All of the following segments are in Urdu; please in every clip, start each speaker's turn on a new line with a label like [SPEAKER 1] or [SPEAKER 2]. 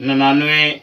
[SPEAKER 1] 99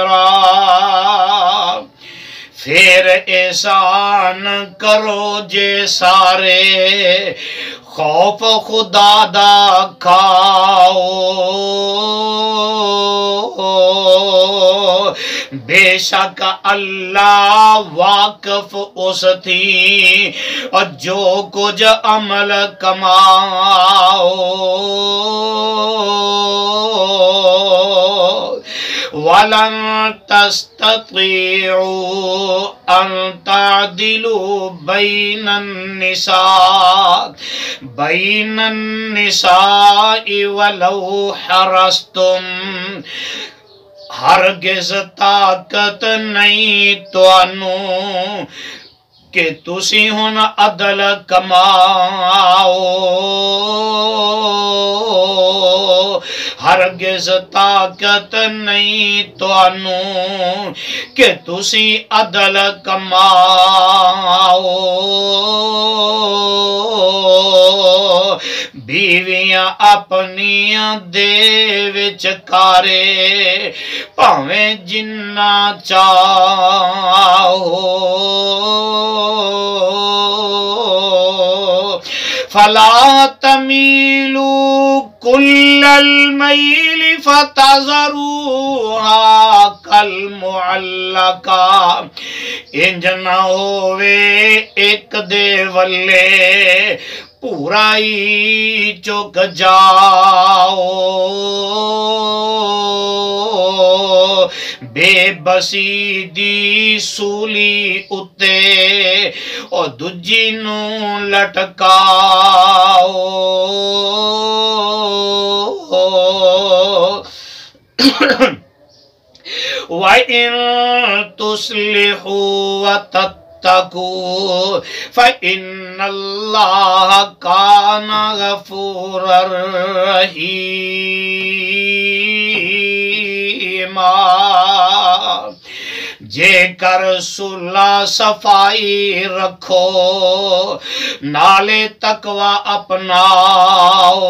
[SPEAKER 1] میرا پھر احسان کرو جے سارے خوف خدا دا کھاؤ بے شک اللہ واقف اس تھی اور جو کچھ عمل کماؤ وَلَن تَسْتَطِيعُوا أَن تَعْدِلُوا بَيْنَ النِّسَاءِ وَلَوْ حَرَصْتُمْ ہرگز طاقت نہیں تانوں کہ تسی ہن عدل کماؤ ہرگز طاقت نہیں تانوں کہ تسی عدل کماؤ بیویاں اپنیاں دے وچکارے پاویں جنہ چاہو فلا تمیلوا کل المیل فتذروها کالمعلقہ انج نہ ہووے ایک دے ولے پورا ہی چک جاؤ بے بسی دی سولی اتے اور دجی نو لٹکاؤ وَإِن تُصْلِحُوا وَتَتَّقُوا فَإِنَّ اللَّهَ كَانَ غَفُورًا رَحِيمًا جے کر صلح صفائی رکھو نالے تقوی اپناؤ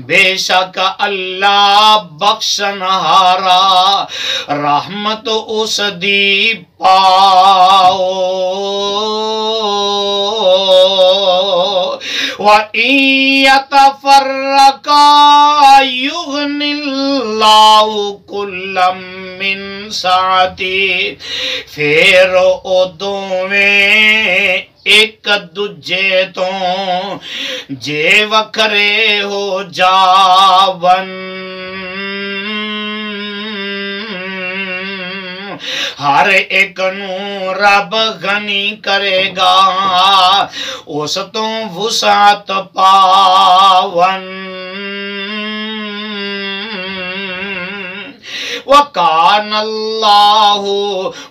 [SPEAKER 1] بے شک اللہ بخشنہارا رحمت اس دی پاؤ وَإِن يَتَفَرَّقَا يُغْنِ اللَّهُ كُلًّا مِّن سَعَتِهِ پھر او دوویں ایک دجے تو جے وکھرے ہو جاون ہر ایک نو رب غنی کرے گا اس تو وسعت پاون وَكَانَ اللَّهُ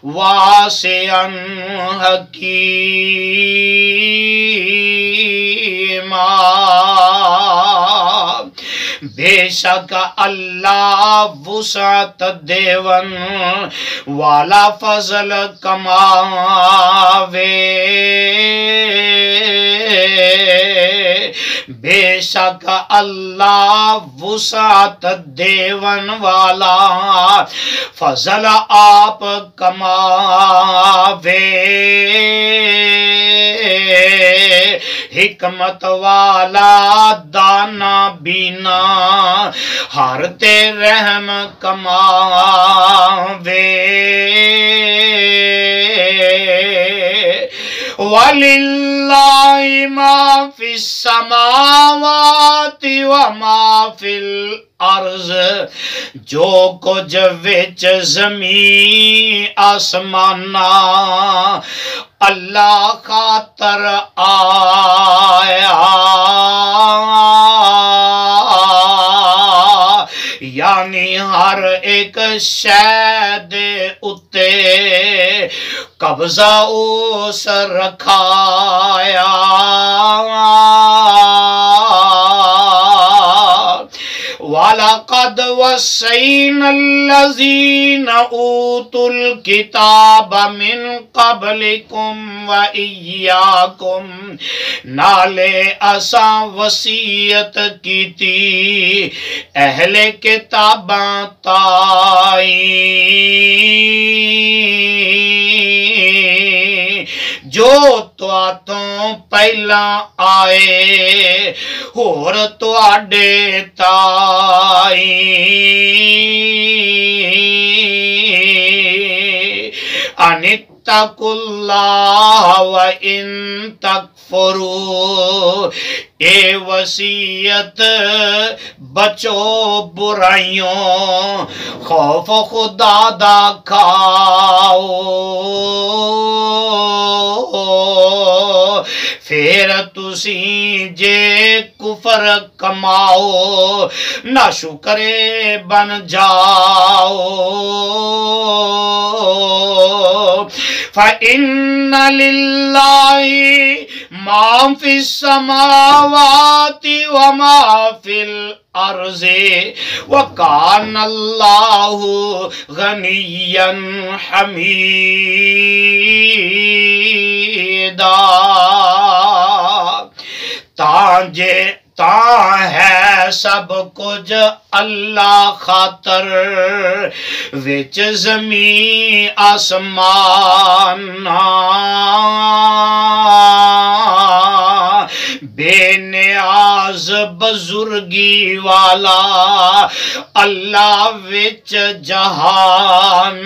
[SPEAKER 1] وَاسِعًا حَكِيمًا بے شک اللہ وسعت دیون والا فضل کماوے بے شک اللہ وسعت دیون والا فضل آپ کماوے حکمت والا دانا بینا ہر تے رحم کماوے وَلِلَّهِ مَا فِي السَّمَاوَاتِ وَمَا فِي الْأَرْضِ جو کچھ وچ زمین آسمانا اللہ خاطر آیا یعنی ہر ایک شے دے اتے قبضہ اس رکھایا وَلَقَدْ وَصَّيْنَا الَّذِينَ أُوتُوا الْكِتَابَ مِنْ قَبْلِكُمْ وَإِيَّاكُمْ نالے اساں وصیت کیتی اہل کتاباں تائی جو تواں پہلا آئے ہور تواڈے تائی انِتَّقُوا اللَّهَ وَإِن تَكْفُرُوا اے وصیت بچو برائیوں خوف خدا دا کھاؤ پھر تسی جے کفر کماؤ نہ شکرے بن جاؤ فَإِنَّ لِلَّهِ مَا فِي السَّمَاوَاتِ وَمَا فِي الْأَرْضِ وَكَانَ اللَّهُ غَنِيًّا حَمِيدًا تاں ہے سب کچھ اللہ خاطر وچ زمین آسمان بے نیاز بزرگی والا اللہ وچ جہان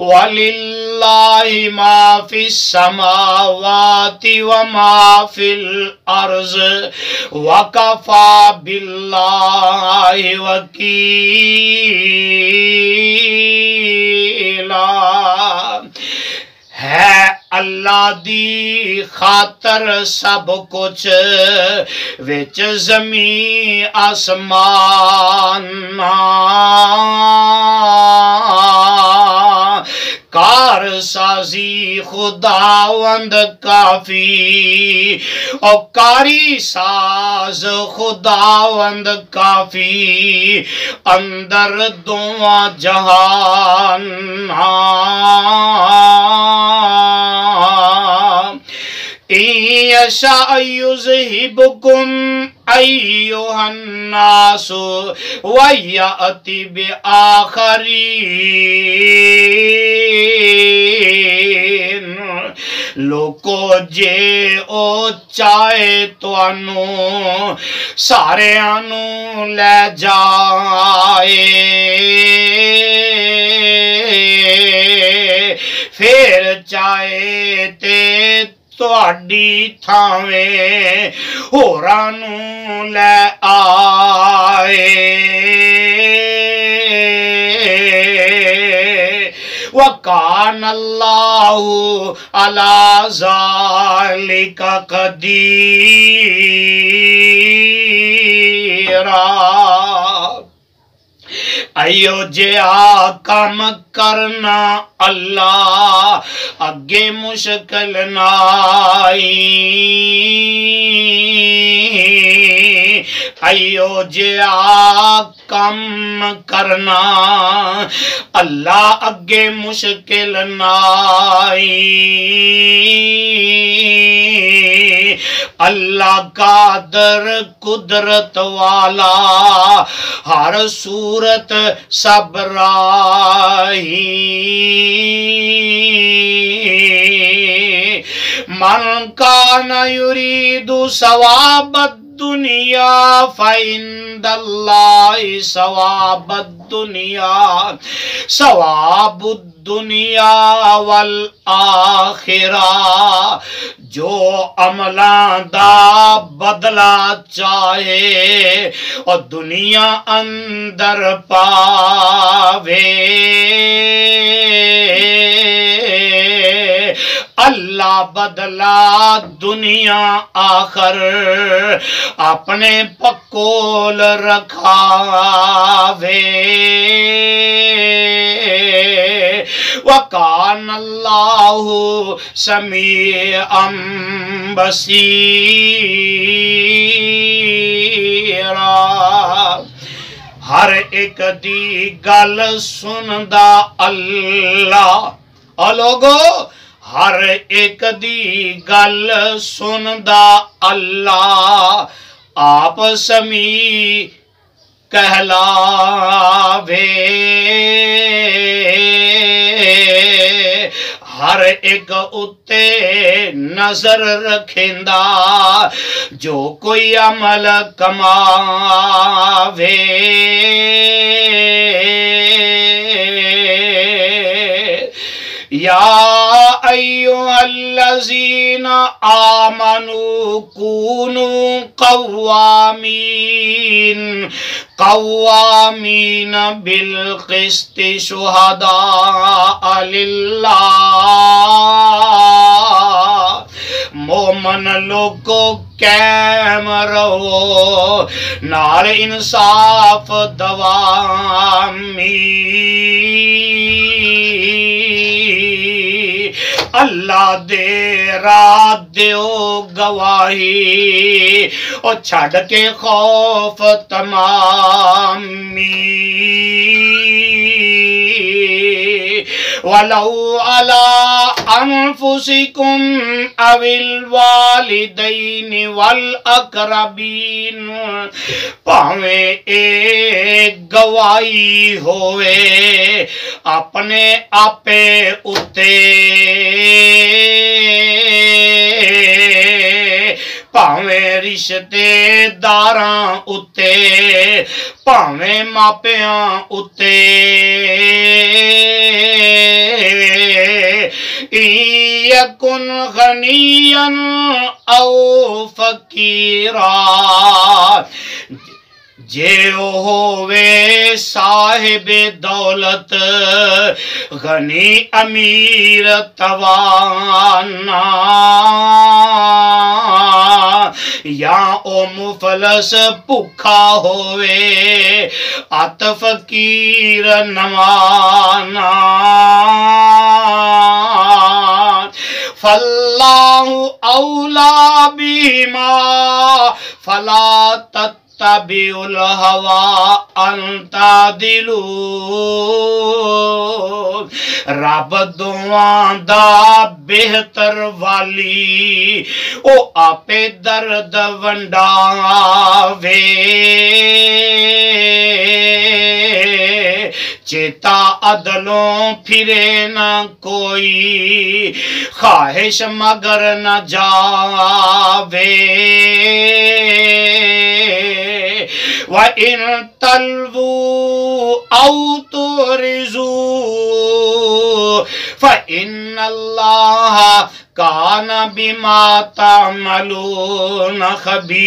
[SPEAKER 1] وَلِلَّهِ مَا فِي السَّمَاوَاتِ وَمَا فِي الْأَرْضِ وَكَفَى بِاللَّهِ وَكِيلًا ہے اللہ دی خاطر سب کچھ وچ زمین آسمان کار سازی خداوند کافی او کاری ساز خداوند کافی اندر دواں جہان یشاء یذہبکم ایھا الناس ویأتی بآخرین لوکو جے او چاہے توانوں سارے آنوں لے جائے پھر چاہے تے تواڈی تھاویں ہورانوں لے آئے وَكَانَ اللَّهُ عَلَى ذَلِكَ قَدِيرًا ایو جہا کام کرنا اللہ اگے مشکل نائی ایو جہا کام کرنا اللہ اگے مشکل نائی اللہ قادر قدرت والا ہر صورت سب راہی من کان یرید ثواب الدنیا فعند اللہ ثواب الدنیا ثواب الدنیا والآخرہ جو عملاں دا بدلہ چاہے اور دنیا اندر پاوے اللہ بدلا دنیا آخر اپنے پکول رکھاوے وَكَانَ اللَّهُ سَمِيعًا بَصِيرًا۔ ہر ایک دی گل سندا اللہ، اور لوگو ہر ایک دی گل سندا اللہ، آپ سمیع کہلاوے۔ ہر ایک اتے نظر رکھیندا جو کوئی عمل کماوے۔ یا ایھا الذین آمنوا کونوا قوامین بالقسط شہداء للہ۔ مومن لوگو قائم رہو نال انصاف دوامی، اللہ دے راہ دیو گواہی، اور چھڑ کے خوف تمامی۔ وَلَوْ عَلَىٰ أَنفُسِكُمْ أَوِ الْوَالِدَيْنِ وَالْأَقْرَبِينَ، پاویں ایک گواہی ہوئے اپنے آپے اتے، پاویں رشتے داراں اتے، پاویں ماپیاں اتے، یکن غنیا او فقیرا، جے ہووے صاحب دولت غنی امیر توانا، یا او مفلس بھکھا ہووے ات فقیر نوانا۔ فاللہ اولا بہما فلا تتبعوا الہوى ان تعدلوا، رب دعاں دا بہتر والی او آپے درد ونڈاوے۔ چیتا عدلوں پھرے نہ کوئی، خواہش مگر نہ جاوے۔ وَإِن تَلْوُوا أَوْ تُعْرِضُوا فَإِنَّ اللَّهَ كَانَ بِمَا تَعْمَلُونَ خَبِيرًا۔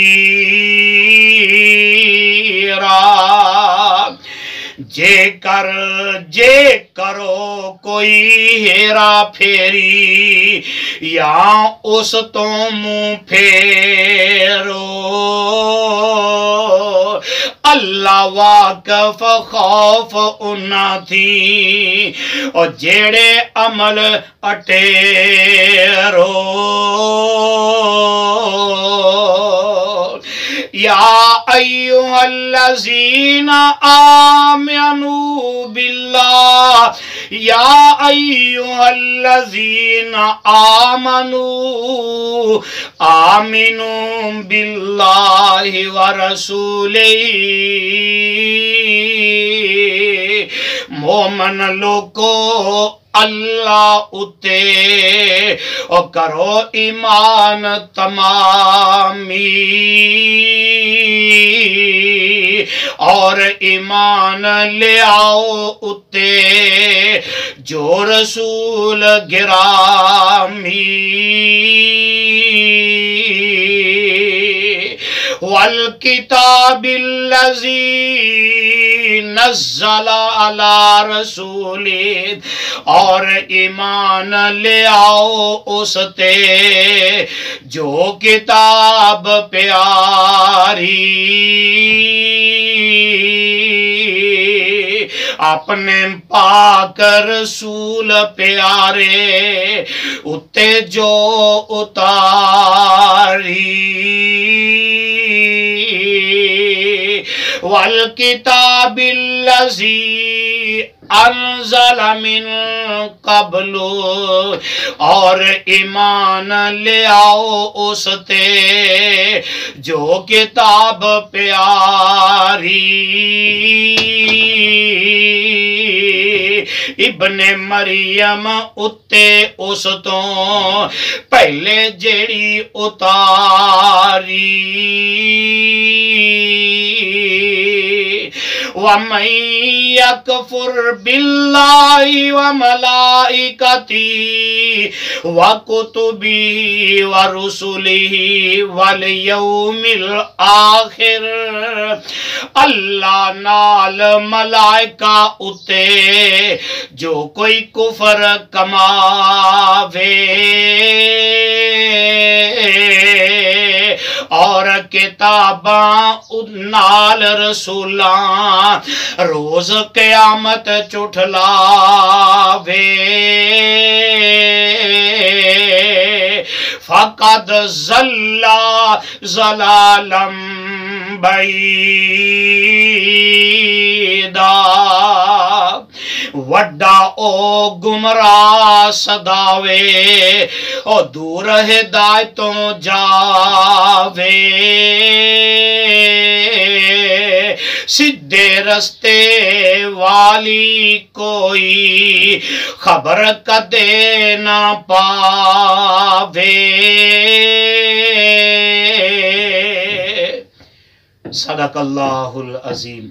[SPEAKER 1] جے کرو کوئی ہیرا پھیری، یا اس تو منہ پھیرو، اللہ واقف خوف انہاں تھی اور جیڑے عمل اٹیرو۔ یا ایھا الذین آمنوا باللہ، یا ایھا الذین آمنوا آمنوا باللہ ورسولہ، مومن لوگو اللہ اتے اور کرو ایمان تمامی، اور ایمان لے آؤ اتے جو رسول گرامی۔ والکتاب الذی نزل علی رسولہ، اور ایمان لے آؤ اس تے جو کتاب پیاری اپنے پاک رسول پیارے اتے جو اتاری والکتاب الذی انزل من قبل اور ایمان لے آؤ اس تے جو کتاب پیاری ابن مریم اتے اس تو پہلے جیڑی اتاری وَمَن يَكْفُرْ بِاللَّهِ وَمَلَائِكَتِهِ وَكُتُبِهِ وَرُسُلِهِ وَالْيَوْمِ الْآخِرِ اللہ نال ملائکہ اتے جو کوئی کفر کماوے اور کتاباں نال رسولاں روز قیامت چٹھلاوے فقد ضل ضلالا بعیدا وڈا او گمراہ صداوے او دور ہدایتوں جاوے سدھے رستے والی کوئی خبر کدے نہ پاوے صدق اللہ العظیم.